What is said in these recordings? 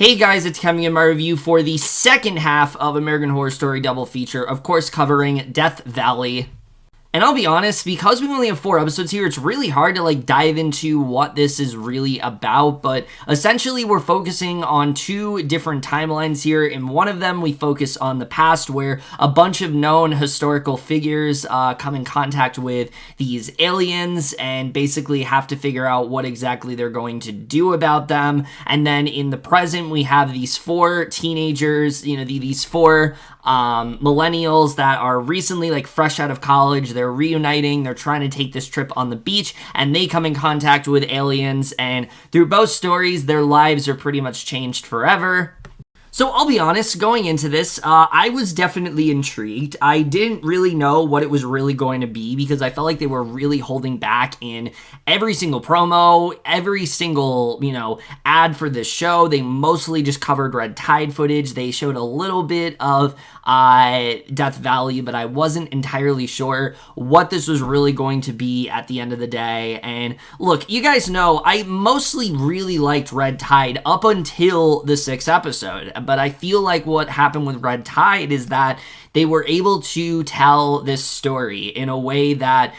Hey guys, it's coming in my review for the second half of American Horror Story Double Feature, of course covering Death Valley. And I'll be honest, because we only have 4 episodes here, it's really hard to dive into what this is really about, but essentially we're focusing on 2 different timelines here. In one of them, we focus on the past, where a bunch of known historical figures come in contact with these aliens and basically have to figure out what exactly they're going to do about them. And then in the present, we have these 4 teenagers, these 4 millennials that are recently fresh out of college. They're reuniting, they're trying to take this trip on the beach, and they come in contact with aliens, and through both stories their lives are pretty much changed forever. So I'll be honest, going into this, I was definitely intrigued. I didn't really know what it was really going to be because I felt like they were really holding back in every single promo, every single, ad for this show. They mostly just covered Red Tide footage. They showed a little bit of Death Valley, but I wasn't entirely sure what this was really going to be at the end of the day. And look, you guys know I mostly really liked Red Tide up until the 6th episode. But I feel like what happened with Red Tide is that they were able to tell this story in a way that,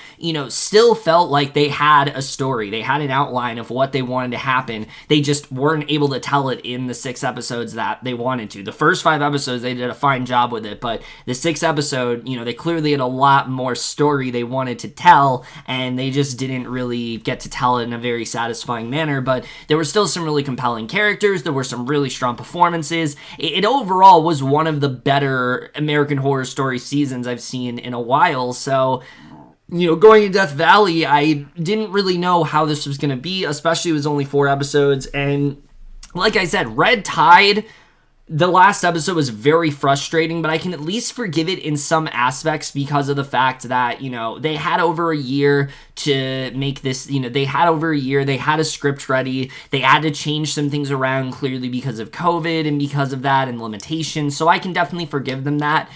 still felt like they had a story. They had an outline of what they wanted to happen. They just weren't able to tell it in the 6 episodes that they wanted to. The first 5 episodes, they did a fine job with it, but the 6th episode, they clearly had a lot more story they wanted to tell, and they just didn't really get to tell it in a very satisfying manner. But there were still some really compelling characters. There were some really strong performances. It overall was one of the better American Horror Story seasons I've seen in a while. So, going to Death Valley, I didn't really know how this was going to be, especially it was only 4 episodes. And like I said, Red Tide, the last episode was very frustrating, but I can at least forgive it in some aspects because of the fact that, they had over a year to make this, they had over a year, they had a script ready, they had to change some things around clearly because of COVID and because of that and limitations, so I can definitely forgive them that.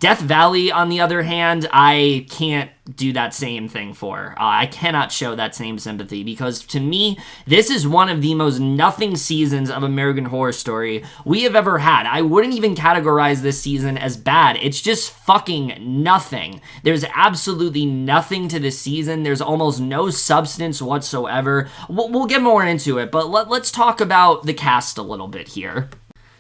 Death Valley, on the other hand, I can't do that same thing for. I cannot show that same sympathy because, to me, this is one of the most nothing seasons of American Horror Story we have ever had. I wouldn't even categorize this season as bad. It's just fucking nothing. There's absolutely nothing to this season. There's almost no substance whatsoever. We'll get more into it, but let's talk about the cast a little bit here.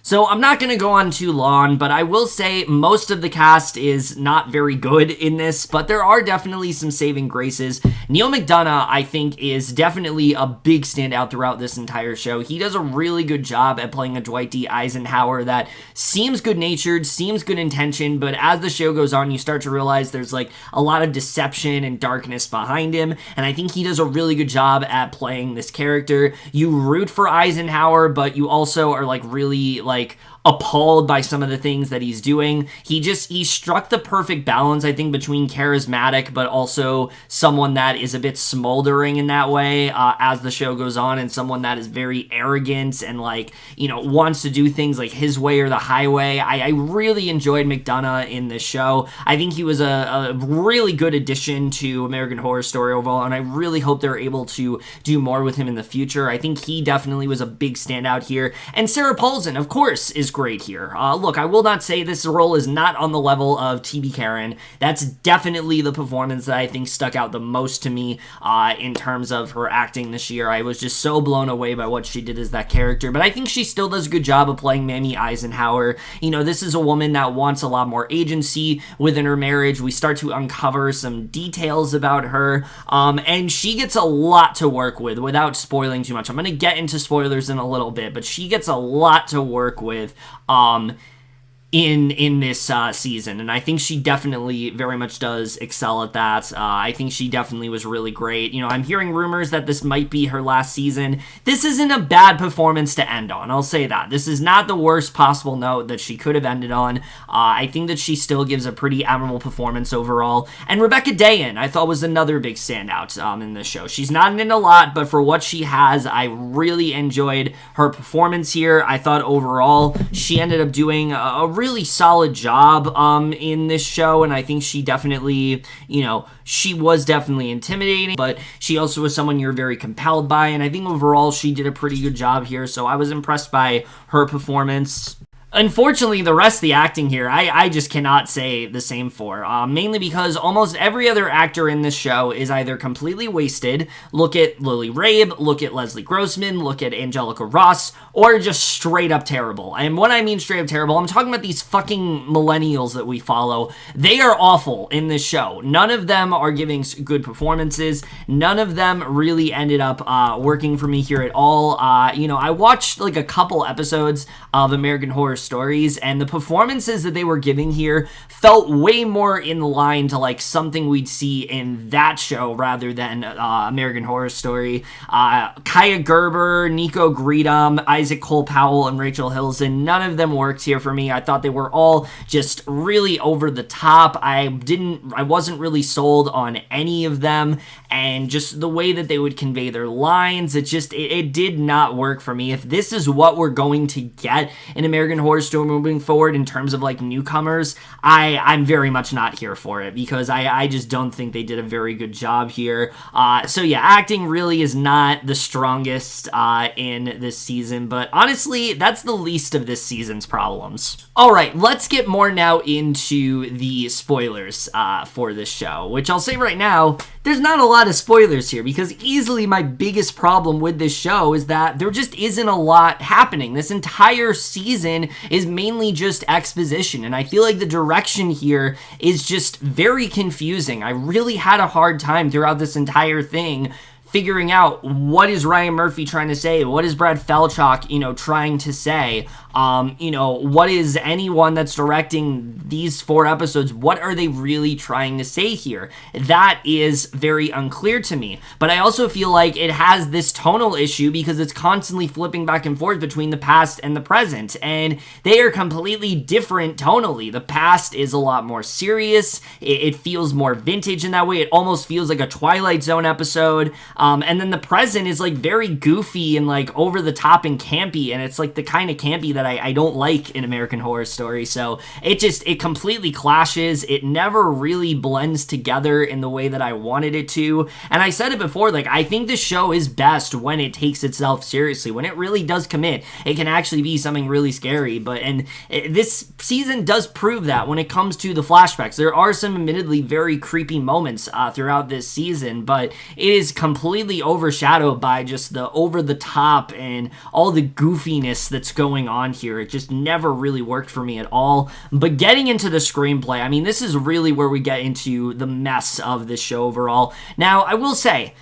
So I'm not going to go on too long, but I will say most of the cast is not very good in this, but there are definitely some saving graces. Neal McDonough, I think, is definitely a big standout throughout this entire show. He does a really good job at playing a Dwight D. Eisenhower that seems good-natured, seems good-intentioned, but as the show goes on, you start to realize there's a lot of deception and darkness behind him, and I think he does a really good job at playing this character. You root for Eisenhower, but you also are really appalled by some of the things that he's doing. He struck the perfect balance, I think, between charismatic but also someone that is a bit smoldering in that way as the show goes on, and someone that is very arrogant and wants to do things his way or the highway. I really enjoyed McDonough in this show. I think he was a really good addition to American Horror Story overall, and I really hope they're able to do more with him in the future. I think he definitely was a big standout here. And Sarah Paulson, of course, is great here. Look, I will not say this role is not on the level of T.B. Karen. That's definitely the performance that I think stuck out the most to me in terms of her acting this year. I was just so blown away by what she did as that character, but I think she still does a good job of playing Mamie Eisenhower. This is a woman that wants a lot more agency within her marriage. We start to uncover some details about her, and she gets a lot to work with without spoiling too much. I'm going to get into spoilers in a little bit, but she gets a lot to work with in this season, and I think she definitely very much does excel at that. I think she definitely was really great. I'm hearing rumors that this might be her last season. This isn't a bad performance to end on, I'll say that. This is not the worst possible note that she could have ended on. I think that she still gives a pretty admirable performance overall. And Rebecca Dayan, I thought, was another big standout in this show. She's not in it a lot, but for what she has, I really enjoyed her performance here. I thought overall she ended up doing a really really solid job in this show, and I think she definitely, she was definitely intimidating, but she also was someone you're very compelled by, and I think overall she did a pretty good job here, so I was impressed by her performance. Unfortunately, the rest of the acting here, I just cannot say the same for. Mainly because almost every other actor in this show is either completely wasted, look at Lily Rabe, look at Leslie Grossman, look at Angelica Ross, or just straight up terrible. And when I mean straight up terrible, I'm talking about these fucking millennials that we follow. They are awful in this show. None of them are giving good performances. None of them really ended up working for me here at all. I watched like a couple episodes of American Horror Stories, and the performances that they were giving here felt way more in line to like something we'd see in that show rather than American Horror Story. Kaia Gerber, Nico, Greetham, Isaac Cole Powell, and Rachel Hilson, none of them worked here for me. I thought they were all just really over the top. I wasn't really sold on any of them, and just the way that they would convey their lines, it did not work for me. If this is what we're going to get in American Horror Story moving forward in terms of like newcomers, I'm very much not here for it, because I just don't think they did a very good job here. So yeah, acting really is not the strongest in this season, but honestly, that's the least of this season's problems. Alright, let's get more now into the spoilers for this show, which I'll say right now, there's not a lot of spoilers here, because easily my biggest problem with this show is that there just isn't a lot happening. This entire season is mainly just exposition, and I feel like the direction here is just very confusing. I really had a hard time throughout this entire thing figuring out what is Ryan Murphy trying to say, what is Brad Falchuck, trying to say, what is anyone that's directing these 4 episodes, what are they really trying to say here? That is very unclear to me, but I also feel like it has this tonal issue because it's constantly flipping back and forth between the past and the present, and they are completely different tonally. The past is a lot more serious, it feels more vintage in that way, it almost feels like a Twilight Zone episode, and then the present is like very goofy and like over the top and campy, and it's like the kind of campy that I don't like in American Horror Story. So it completely clashes. It never really blends together in the way that I wanted it to. And I said it before, like, I think the show is best when it takes itself seriously. When it really does commit, it can actually be something really scary. This season does prove that when it comes to the flashbacks. There are some admittedly very creepy moments throughout this season, but it is completely overshadowed by just the over the top and all the goofiness that's going on here. It just never really worked for me at all. But getting into the screenplay, I mean, this is really where we get into the mess of this show overall. Now, I will say,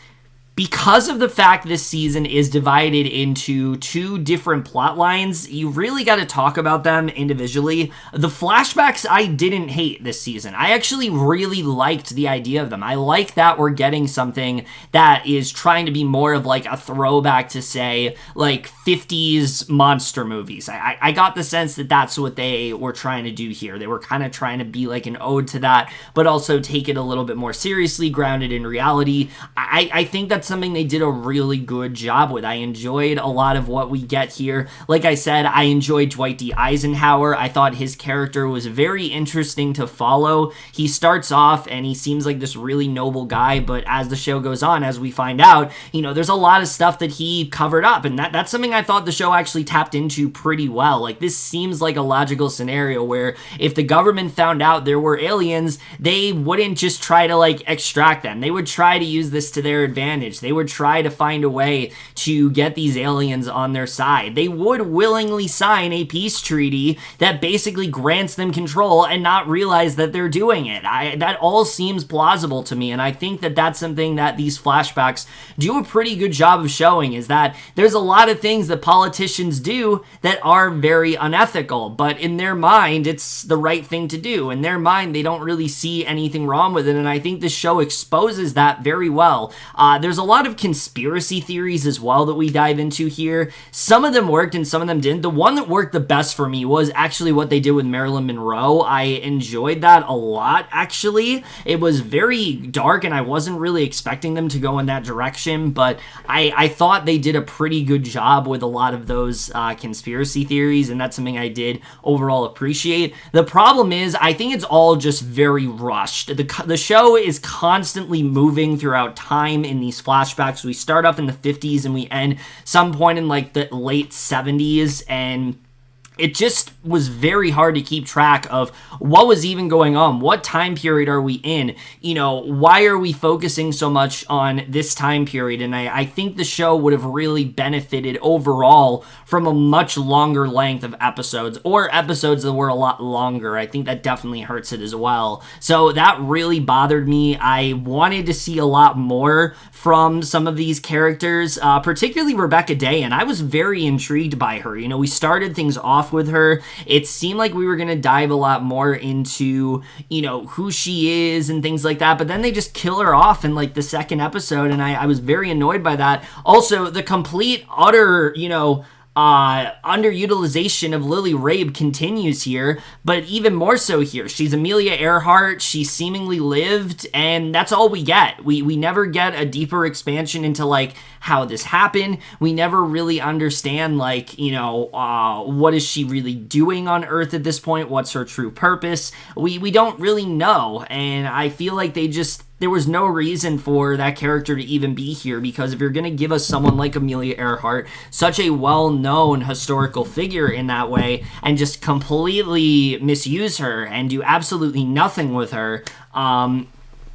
because of the fact this season is divided into 2 different plot lines, you really got to talk about them individually. The flashbacks I didn't hate this season. I actually really liked the idea of them. I like that we're getting something that is trying to be more of like a throwback to, say, like 50s monster movies. I got the sense that that's what they were trying to do here. They were kind of trying to be like an ode to that, but also take it a little bit more seriously, grounded in reality. I think that's something they did a really good job with. I enjoyed a lot of what we get here. Like I said, I enjoyed Dwight D. Eisenhower. I thought his character was very interesting to follow. He starts off and he seems like this really noble guy, but as the show goes on, as we find out, there's a lot of stuff that he covered up, and that's something I thought the show actually tapped into pretty well. Like, this seems like a logical scenario where if the government found out there were aliens, they wouldn't just try to like extract them. They would try to use this to their advantage. They would try to find a way to get these aliens on their side. They would willingly sign a peace treaty that basically grants them control and not realize that they're doing it. That all seems plausible to me, and I think that that's something that these flashbacks do a pretty good job of showing, is that there's a lot of things that politicians do that are very unethical, but in their mind, it's the right thing to do. In their mind, they don't really see anything wrong with it, and I think this show exposes that very well. There's a a lot of conspiracy theories as well that we dive into here. Some of them worked and some of them didn't. The one that worked the best for me was actually what they did with Marilyn Monroe. I enjoyed that a lot, actually. It was very dark, and I wasn't really expecting them to go in that direction, but I thought they did a pretty good job with a lot of those conspiracy theories, and that's something I did overall appreciate. The problem is, I think it's all just very rushed. The show is constantly moving throughout time in these flashbacks. We start up in the 50s and we end some point in like the late 70s, and it just was very hard to keep track of what was even going on. What time period are we in? You know, why are we focusing so much on this time period? And I think the show would have really benefited overall from a much longer length of episodes, or episodes that were a lot longer. I think that definitely hurts it as well. So that really bothered me. I wanted to see a lot more from some of these characters, particularly Rebecca Dayan. I was very intrigued by her. You know, we started things off with her. It seemed like we were going to dive a lot more into, you know, who she is and things like that, but then they just kill her off in like the second episode, and I was very annoyed by that. Also, the complete, utter, you know, underutilization of Lily Rabe continues here, but even more so here. She's Amelia Earhart. She seemingly lived, and that's all we get. We never get a deeper expansion into like how this happened. We never really understand, like, you know, what is she really doing on Earth at this point? What's her true purpose? We don't really know, and I feel like there was no reason for that character to even be here, because if you're going to give us someone like Amelia Earhart, such a well-known historical figure in that way, and just completely misuse her and do absolutely nothing with her,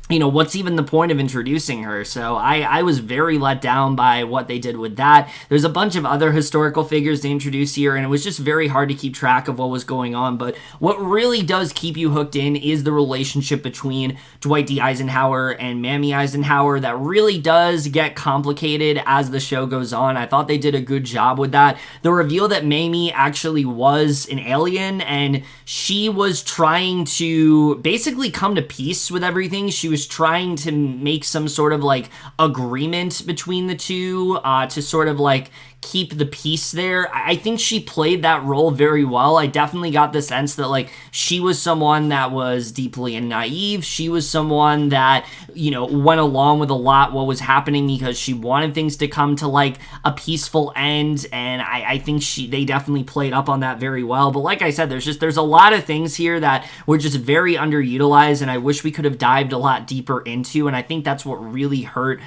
you know, what's even the point of introducing her? So I was very let down by what they did with that. There's a bunch of other historical figures they introduced here, and it was just very hard to keep track of what was going on. But what really does keep you hooked in is the relationship between Dwight D. Eisenhower and Mamie Eisenhower. That really does get complicated as the show goes on. I thought they did a good job with that. The reveal that Mamie actually was an alien, and she was trying to basically come to peace with everything. She was trying to make some sort of like agreement between the two to sort of like keep the peace there. I think she played that role very well. I definitely got the sense that like she was someone that was deeply naive. She was someone that, you know, went along with a lot what was happening because she wanted things to come to like a peaceful end, and I think they definitely played up on that very well. But like I said, there's a lot of things here that were just very underutilized, and I wish we could have dived a lot deeper into, and I think that's what really hurt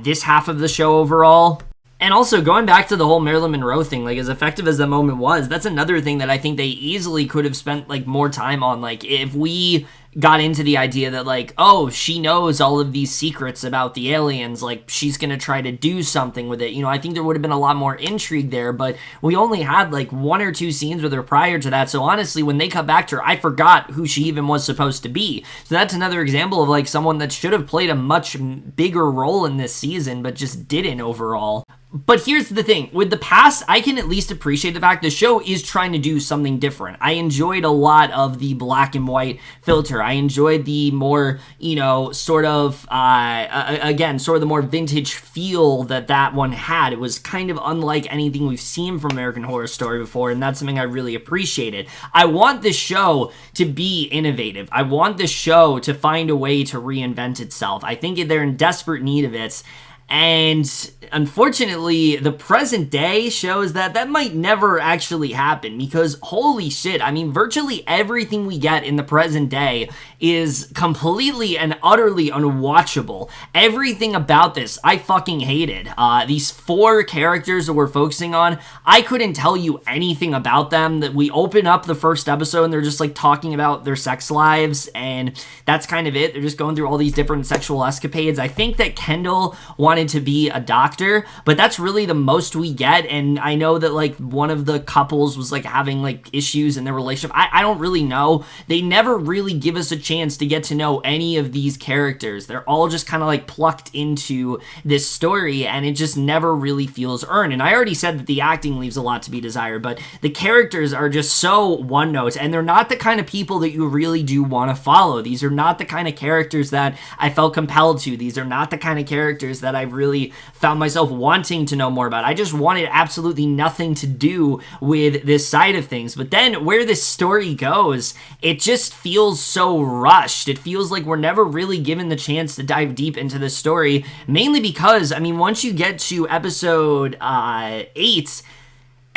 this half of the show overall. And also, going back to the whole Marilyn Monroe thing, like, as effective as the moment was, that's another thing that I think they easily could have spent, like, more time on. Like, if we got into the idea that, like, oh, she knows all of these secrets about the aliens, like, she's gonna try to do something with it, you know, I think there would have been a lot more intrigue there, but we only had, like, 1 or 2 scenes with her prior to that, so honestly, when they cut back to her, I forgot who she even was supposed to be. So that's another example of, like, someone that should have played a much bigger role in this season, but just didn't overall. But here's the thing, with the past, I can at least appreciate the fact the show is trying to do something different. I enjoyed a lot of the black and white filter. I enjoyed the more, you know, sort of, again, sort of the more vintage feel that one had. It was kind of unlike anything we've seen from American Horror Story before, and that's something I really appreciated. I want this show to be innovative. I want this show to find a way to reinvent itself. I think they're in desperate need of it. And unfortunately, the present day shows that might never actually happen, because holy shit, I mean, virtually everything we get in the present day is completely and utterly unwatchable. Everything about this, I fucking hated. These 4 characters that we're focusing on, I couldn't tell you anything about them. That we open up the first episode and they're just like talking about their sex lives, and that's kind of it. They're just going through all these different sexual escapades. I think that Kendall wanted to be a doctor, but that's really the most we get, and I know that like one of the couples was like having like issues in their relationship. I don't really know. They never really give us a chance to get to know any of these characters. They're all just kind of like plucked into this story, and it just never really feels earned. And I already said that the acting leaves a lot to be desired, but the characters are just so one note, and they're not the kind of people that you really do want to follow. These are not the kind of characters that I felt compelled to. These are not the kind of characters that I really found myself wanting to know more about. I just wanted absolutely nothing to do with this side of things. But then where this story goes, it just feels so rushed. It feels like we're never really given the chance to dive deep into the story, mainly because, I mean, once you get to episode 8,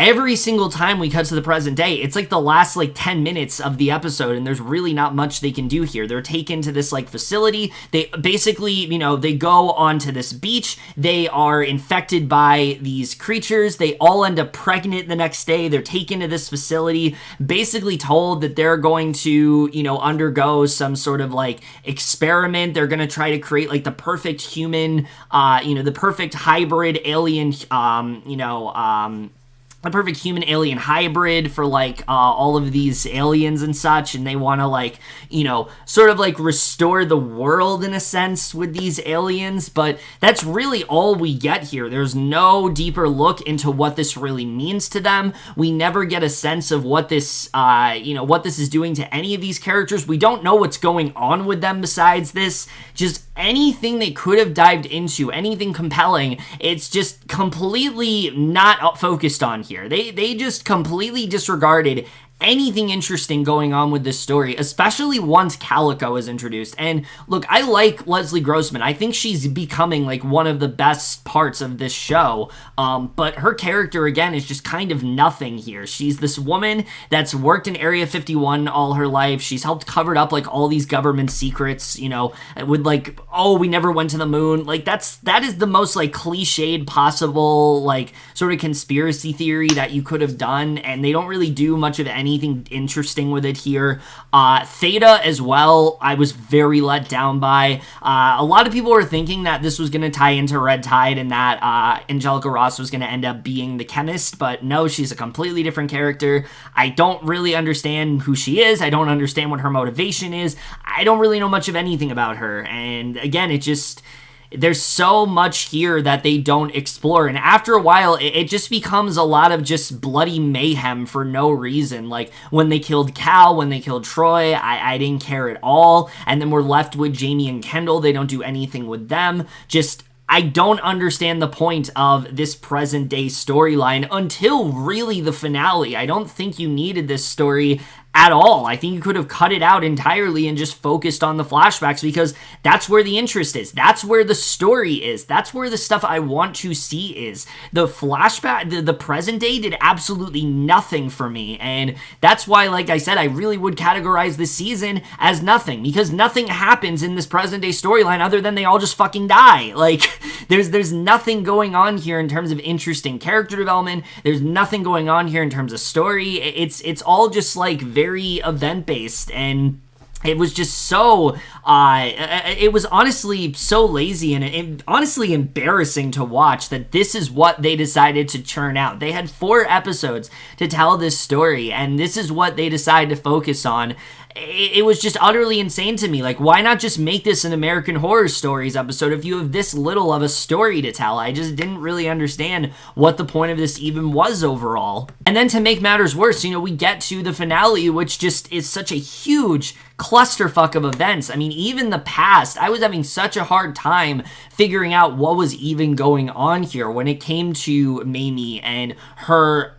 every single time we cut to the present day, it's like the last 10 minutes of the episode, and there's really not much they can do here. They're taken to this facility. They basically, they go onto this beach. They are infected by these creatures. They all end up pregnant the next day. They're taken to this facility, basically told that they're going to, undergo some sort of experiment. They're going to try to create the perfect human, the perfect hybrid alien, a perfect human-alien hybrid for, all of these aliens and such, and they want to, sort of, restore the world in a sense with these aliens, but that's really all we get here. There's no deeper look into what this really means to them. We never get a sense of what this, what this is doing to any of these characters. We don't know what's going on with them besides this. Just anything they could have dived into, anything compelling, it's just completely not focused on here. They just completely disregarded anything interesting going on with this story, especially once Calico is introduced. And look, I like Leslie Grossman. I think she's becoming one of the best parts of this show. But her character, again, is just kind of nothing here. She's this woman that's worked in Area 51 all her life. She's helped cover up all these government secrets, with oh, we never went to the moon. That is the most cliched possible sort of conspiracy theory that you could have done, and they don't really do much of anything interesting with it here. Theta as well, I was very let down by. A lot of people were thinking that this was going to tie into Red Tide and that Angelica Ross was going to end up being the chemist, but no, she's a completely different character. I don't really understand who she is. I don't understand what her motivation is. I don't really know much of anything about her, and again, there's so much here that they don't explore, and after a while, it just becomes a lot of just bloody mayhem for no reason. When they killed Cal, when they killed Troy, I didn't care at all, and then we're left with Jamie and Kendall. They don't do anything with them. I don't understand the point of this present day storyline until really the finale. I don't think you needed this story at all. I think you could have cut it out entirely and just focused on the flashbacks, because that's where the interest is. That's where the story is. That's where the stuff I want to see is. The flashback, the present day did absolutely nothing for me, and that's why, like I said, I really would categorize this season as nothing, because nothing happens in this present day storyline other than they all just fucking die. There's nothing going on here in terms of interesting character development. There's nothing going on here in terms of story. It's all just very event-based, and it was just so, it was honestly so lazy and honestly embarrassing to watch that this is what they decided to churn out. They had 4 episodes to tell this story, and this is what they decided to focus on. It was just utterly insane to me. Why not just make this an American Horror Stories episode if you have this little of a story to tell? I just didn't really understand what the point of this even was overall. And then to make matters worse, we get to the finale, which just is such a huge clusterfuck of events. I mean, even the past, I was having such a hard time figuring out what was even going on here when it came to Mamie and her,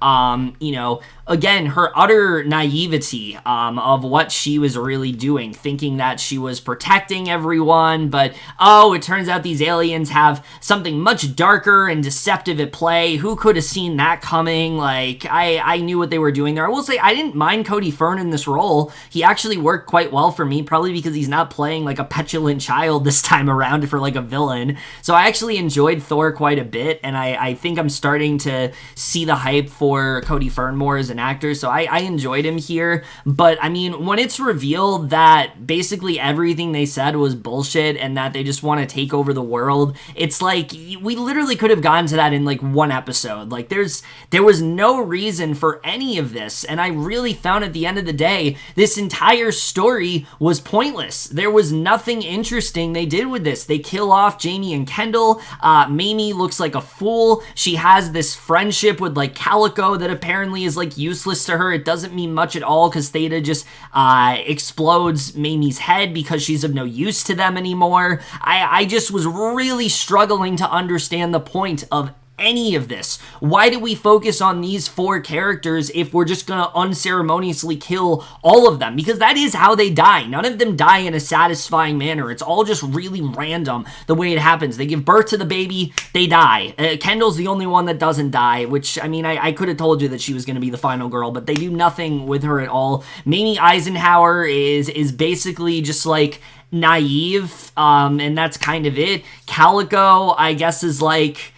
again, her utter naivety of what she was really doing, thinking that she was protecting everyone, but it turns out these aliens have something much darker and deceptive at play. Who could have seen that coming? I knew what they were doing there. I will say, I didn't mind Cody Fern in this role. He actually worked quite well for me, probably because he's not playing a petulant child this time around for a villain. So I actually enjoyed Thor quite a bit, and I think I'm starting to see the hype for Cody Fern more as an actor, so I enjoyed him here. But I mean, when it's revealed that basically everything they said was bullshit and that they just want to take over the world, it's we literally could have gotten to that in 1 episode. There was no reason for any of this, and I really found at the end of the day, this entire story was pointless. There was nothing interesting they did with this. They kill off Jamie and Kendall. Mamie looks like a fool. She has this friendship with Calico that apparently is useless to her. It doesn't mean much at all because Theta just explodes Mamie's head because she's of no use to them anymore. I just was really struggling to understand the point of any of this. Why do we focus on these 4 characters if we're just gonna unceremoniously kill all of them? Because that is how they die. None of them die in a satisfying manner. It's all just really random the way it happens. They give birth to the baby, they die. Kendall's the only one that doesn't die, which, I mean, I could have told you that she was gonna be the final girl, but they do nothing with her at all. Mamie Eisenhower is basically just like naive, and that's kind of it. Calico, I guess, is like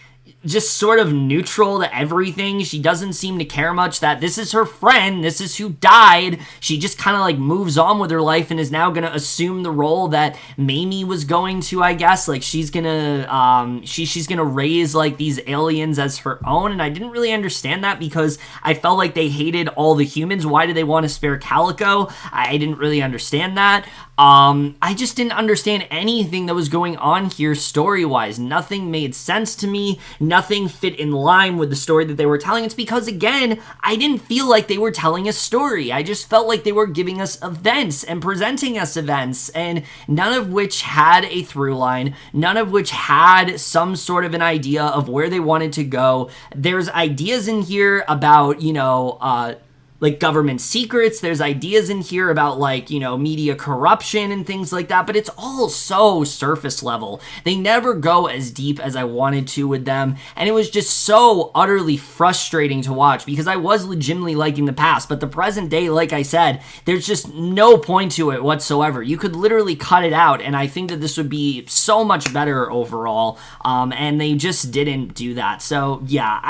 just sort of neutral to everything. She doesn't seem to care much that this is her friend, this is who died. She just kind of like moves on with her life and is now gonna assume the role that Mamie was going to, I guess. Like she's gonna she's gonna raise like these aliens as her own, and I didn't really understand that because I felt like they hated all the humans. Why do they want to spare Calico? I didn't really understand that. I just didn't understand anything that was going on here story-wise. Nothing made sense to me. Nothing fit in line with the story that they were telling. It's because, again, I didn't feel like they were telling a story. I just felt like they were giving us events and presenting us events, and none of which had a through line. None of which had some sort of an idea of where they wanted to go. There's ideas in here about, you know, like government secrets. There's ideas in here about like, you know, media corruption and things like that, but it's all so surface level. They never go as deep as I wanted to with them, and it was just so utterly frustrating to watch because I was legitimately liking the past, but the present day, like I said, there's just no point to it whatsoever. You could literally cut it out, and I think that this would be so much better overall, and they just didn't do that. So yeah,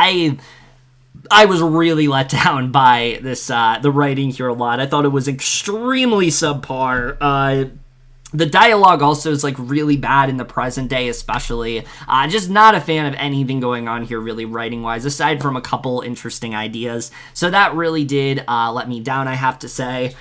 I was really let down by this, the writing here a lot. I thought it was extremely subpar. The dialogue also is like really bad in the present day, especially. Just not a fan of anything going on here, really, writing-wise, aside from a couple interesting ideas. So that really did let me down, I have to say.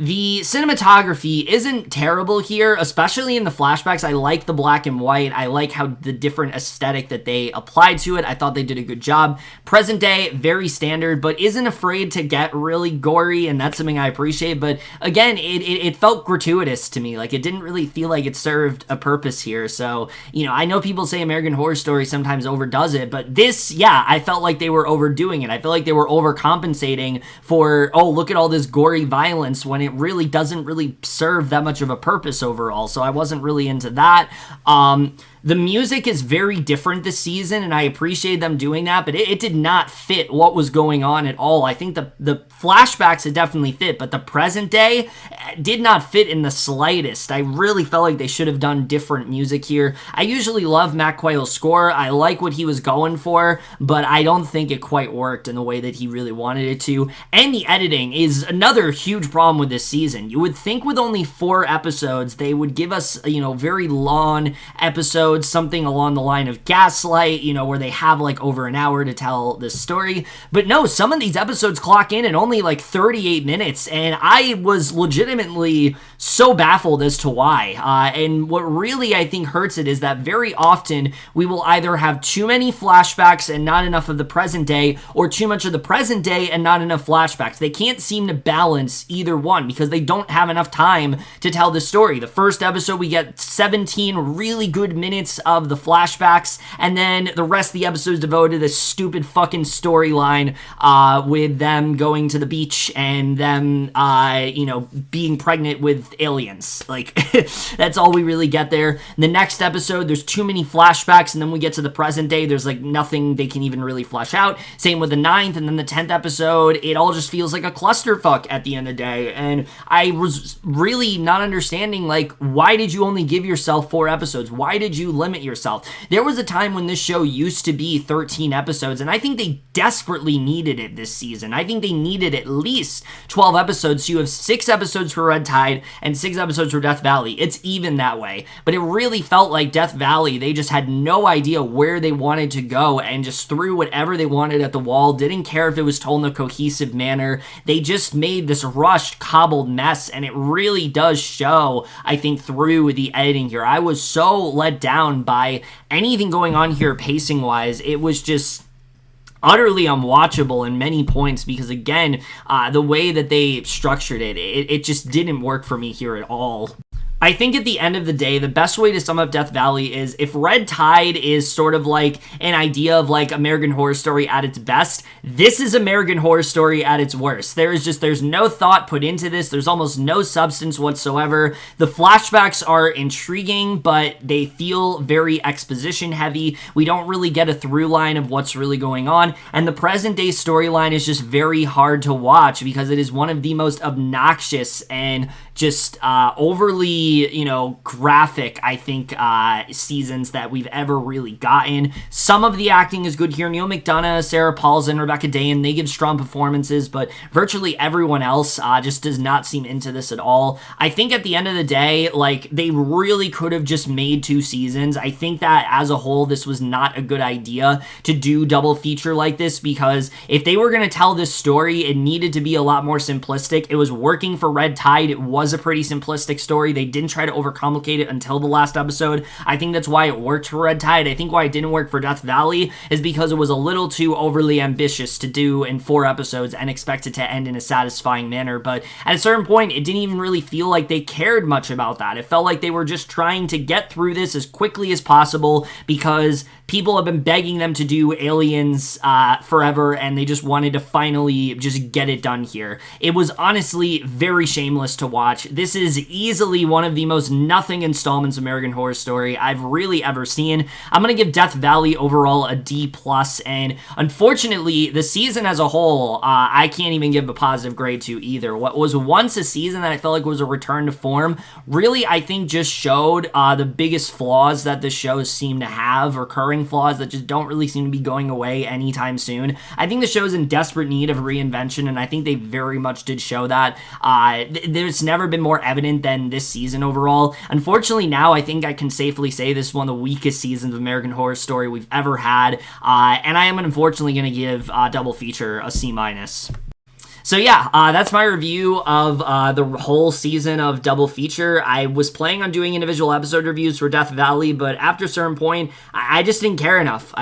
The cinematography isn't terrible here, especially in the flashbacks. I like the black and white. I like how the different aesthetic that they applied to it. I thought they did a good job. Present day, very standard, but isn't afraid to get really gory, and that's something I appreciate. But again, it felt gratuitous to me. Like, it didn't really feel like it served a purpose here. So, you know, I know people say American Horror Story sometimes overdoes it, but this, yeah, I felt like they were overdoing it. I feel like they were overcompensating for, oh, look at all this gory violence when it really doesn't really serve that much of a purpose overall, so I wasn't really into that. The music is very different this season, and I appreciate them doing that, but it did not fit what was going on at all. I think the flashbacks had definitely fit, but the present day did not fit in the slightest. I really felt like they should have done different music here. I usually love Matt Quayle's score. I like what he was going for, but I don't think it quite worked in the way that he really wanted it to. And the editing is another huge problem with this season. You would think with only 4 episodes, they would give us, you know, very long episodes, something along the line of Gaslight, you know, where they have like over an hour to tell this story. But no, some of these episodes clock in at only like 38 minutes, and I was legitimately so baffled as to why. And what really I think hurts it is that very often we will either have too many flashbacks and not enough of the present day, or too much of the present day and not enough flashbacks. They can't seem to balance either one because they don't have enough time to tell the story. The first episode, we get 17 really good minutes of the flashbacks, and then the rest of the episode is devoted to this stupid fucking storyline with them going to the beach and them, you know, being pregnant with aliens. Like, that's all we really get there. In the next episode, there's too many flashbacks, and then we get to the present day, there's like nothing they can even really flesh out. Same with the 9th, and then the 10th episode, it all just feels like a clusterfuck at the end of the day, and I was really not understanding, like, why did you only give yourself 4 episodes? Why did you limit yourself? There was a time when this show used to be 13 episodes, and I think they desperately needed it this season. I think they needed at least 12 episodes, so you have 6 episodes for Red Tide and 6 episodes for Death Valley. It's even that way, but it really felt like Death Valley, they just had no idea where they wanted to go and just threw whatever they wanted at the wall, didn't care if it was told in a cohesive manner. They just made this rushed, cobbled mess, and it really does show, I think, through the editing here. I was so let down by anything going on here pacing-wise. It was just utterly unwatchable in many points because, again, the way that they structured it just didn't work for me here at all. I think at the end of the day, the best way to sum up Death Valley is if Red Tide is sort of like an idea of like American Horror Story at its best, this is American Horror Story at its worst. There's no thought put into this. There's almost no substance whatsoever. The flashbacks are intriguing, but they feel very exposition heavy. We don't really get a through line of what's really going on. And the present day storyline is just very hard to watch because it is one of the most obnoxious and just overly, graphic, I think, seasons that we've ever really gotten. Some of the acting is good here. Neal McDonough, Sarah Paulson, Rebecca Dayan, they give strong performances, but virtually everyone else just does not seem into this at all. I think at the end of the day, like, they really could have just made 2 seasons. I think that as a whole, this was not a good idea to do double feature like this, because if they were going to tell this story, it needed to be a lot more simplistic. It was working for Red Tide. It was a pretty simplistic story. They didn't try to overcomplicate it until the last episode. I think that's why it worked for Red Tide. I think why it didn't work for Death Valley is because it was a little too overly ambitious to do in 4 episodes and expect it to end in a satisfying manner. But at a certain point, it didn't even really feel like they cared much about that. It felt like they were just trying to get through this as quickly as possible because people have been begging them to do Aliens forever, and they just wanted to finally just get it done here. It was honestly very shameless to watch. This is easily one of the most nothing installments of American Horror Story I've really ever seen. I'm going to give Death Valley overall a D+, and unfortunately, the season as a whole, I can't even give a positive grade to either. What was once a season that I felt like was a return to form, really, I think just showed the biggest flaws that the shows seem to have, recurring flaws that just don't really seem to be going away anytime soon. I think the show's in desperate need of reinvention, and I think they very much did show that. There's never been more evident than this season overall. Unfortunately, now I think I can safely say this is one of the weakest seasons of American Horror Story we've ever had, and I am unfortunately going to give Double Feature a C-. So yeah, that's my review of the whole season of Double Feature. I was planning on doing individual episode reviews for Death Valley, but after a certain point, I just didn't care enough.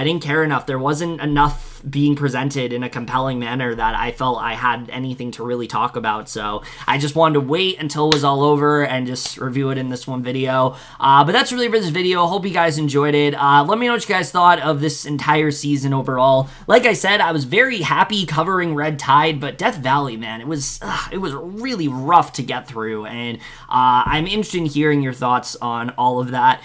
There wasn't enough being presented in a compelling manner that I felt I had anything to really talk about. So I just wanted to wait until it was all over and just review it in this one video. But that's really for this video. Hope you guys enjoyed it. Let me know what you guys thought of this entire season overall. Like I said, I was very happy covering Red Tide, but Death Valley, man, it was really rough to get through, and I'm interested in hearing your thoughts on all of that.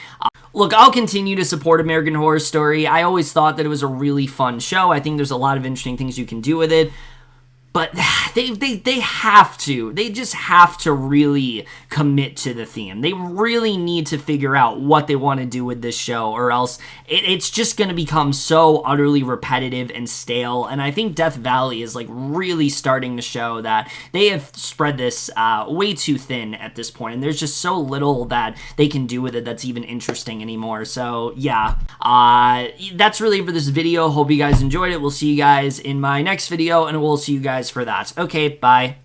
Look, I'll continue to support American Horror Story. I always thought that it was a really fun show. I think there's a lot of interesting things you can do with it. But they have to. They just have to really commit to the theme. They really need to figure out what they want to do with this show, or else it's just going to become so utterly repetitive and stale. And I think Death Valley is like really starting to show that they have spread this way too thin at this point, and there's just so little that they can do with it that's even interesting anymore. So yeah, that's really for this video. Hope you guys enjoyed it. We'll see you guys in my next video, and we'll see you guys for that. Okay, bye.